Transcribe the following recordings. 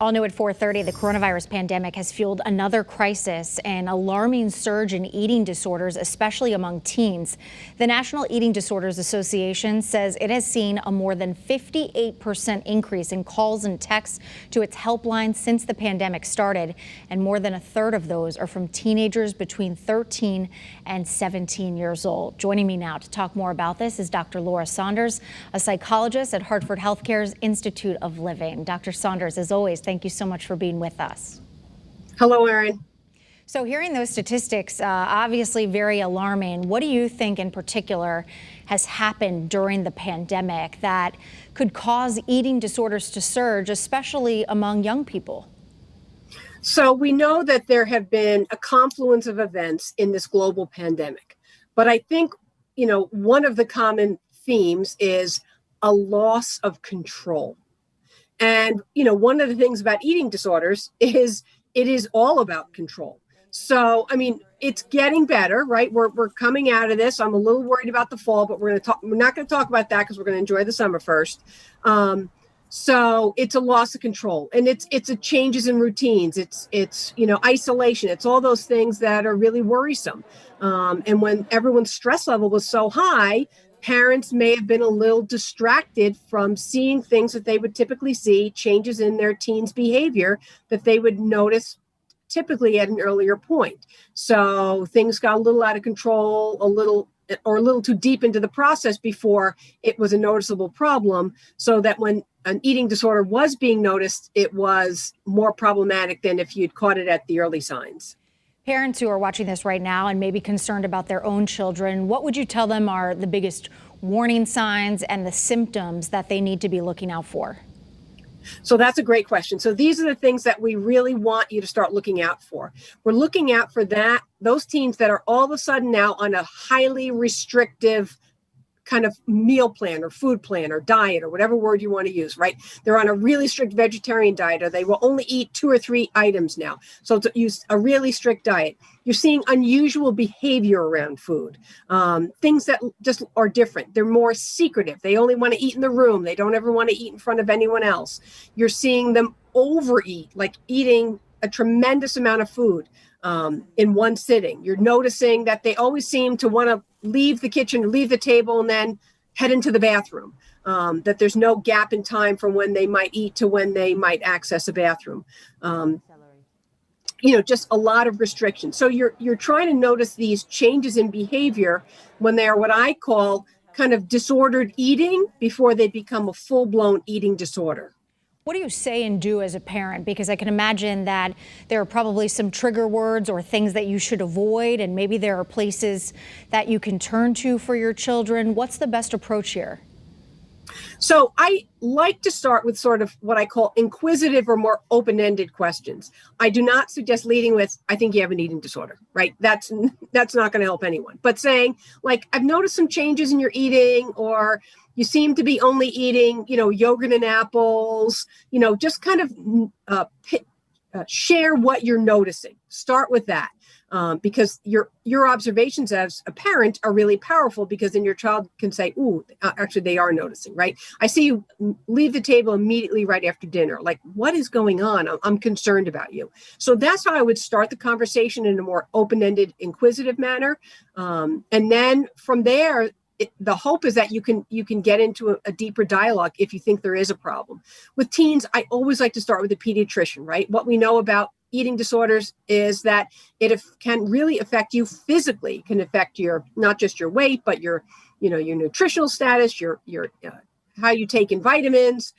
All new at 4:30, the coronavirus pandemic has fueled another crisis, an alarming surge in eating disorders, especially among teens. The National Eating Disorders Association says it has seen a more than 58% increase in calls and texts to its helpline since the pandemic started, and more than a third of those are from teenagers between 13 and 17 years old. Joining me now to talk more about this is Dr. Laura Saunders, a psychologist at Hartford Healthcare's Institute of Living. Dr. Saunders, as always, thank you so much for being with us. Hello, Erin. So hearing those statistics, obviously very alarming. What do you think in particular has happened during the pandemic that could cause eating disorders to surge, especially among young people? So we know that there have been a confluence of events in this global pandemic. But I think, one of the common themes is a loss of control. And, one of the things about eating disorders is it is all about control. So, it's getting better, right? We're coming out of this. I'm a little worried about the fall, but we're not going to talk about that because we're going to enjoy the summer first. So it's a loss of control, and it's a changes in routines. It's isolation. It's all those things that are really worrisome. And when everyone's stress level was so high, parents may have been a little distracted from seeing things that they would typically see, changes in their teens' behavior that they would notice typically at an earlier point. So things got a little out of control, a little too deep into the process before it was a noticeable problem, so that when an eating disorder was being noticed, it was more problematic than if you'd caught it at the early signs. Parents who are watching this right now and may be concerned about their own children, what would you tell them are the biggest warning signs and the symptoms that they need to be looking out for? So that's a great question. So these are the things that we really want you to start looking out for. We're looking out for those teens that are all of a sudden now on a highly restrictive kind of meal plan or food plan or diet or whatever word you want to use, right? They're on a really strict vegetarian diet, or they will only eat 2 or 3 items now. So to use a really strict diet, you're seeing unusual behavior around food, things that just are different. They're more secretive. They only want to eat in the room. They don't ever want to eat in front of anyone else. You're seeing them overeat, like eating a tremendous amount of food in one sitting. You're noticing that they always seem to want to leave the kitchen, leave the table, and then head into the bathroom. That there's no gap in time from when they might eat to when they might access a bathroom. Just a lot of restrictions. So you're trying to notice these changes in behavior when they are what I call kind of disordered eating before they become a full-blown eating disorder. What do you say and do as a parent? Because I can imagine that there are probably some trigger words or things that you should avoid, and maybe there are places that you can turn to for your children. What's the best approach here? So I like to start with sort of what I call inquisitive or more open-ended questions. I do not suggest leading with, I think you have an eating disorder, right? That's not going to help anyone. But saying, like, I've noticed some changes in your eating, or you seem to be only eating, yogurt and apples, just kind of share what you're noticing. Start with that. Because your observations as a parent are really powerful, because then your child can say, ooh, actually they are noticing, right? I see you leave the table immediately right after dinner. Like, what is going on? I'm concerned about you. So that's how I would start the conversation, in a more open-ended, inquisitive manner. And then from there, the hope is that you can get into a deeper dialogue if you think there is a problem. With teens, I always like to start with a pediatrician, right? What we know about eating disorders is that it can really affect you physically. It can affect not just your weight, but your nutritional status, your how you take in vitamins.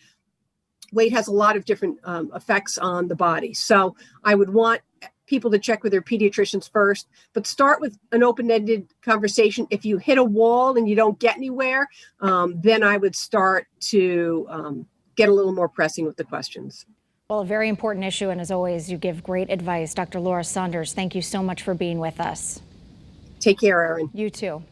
Weight has a lot of different effects on the body. So I would want people to check with their pediatricians first, but start with an open-ended conversation. If you hit a wall and you don't get anywhere, then I would start to get a little more pressing with the questions. Well, a very important issue, and as always, you give great advice. Dr. Laura Saunders, thank you so much for being with us. Take care, Erin. You too.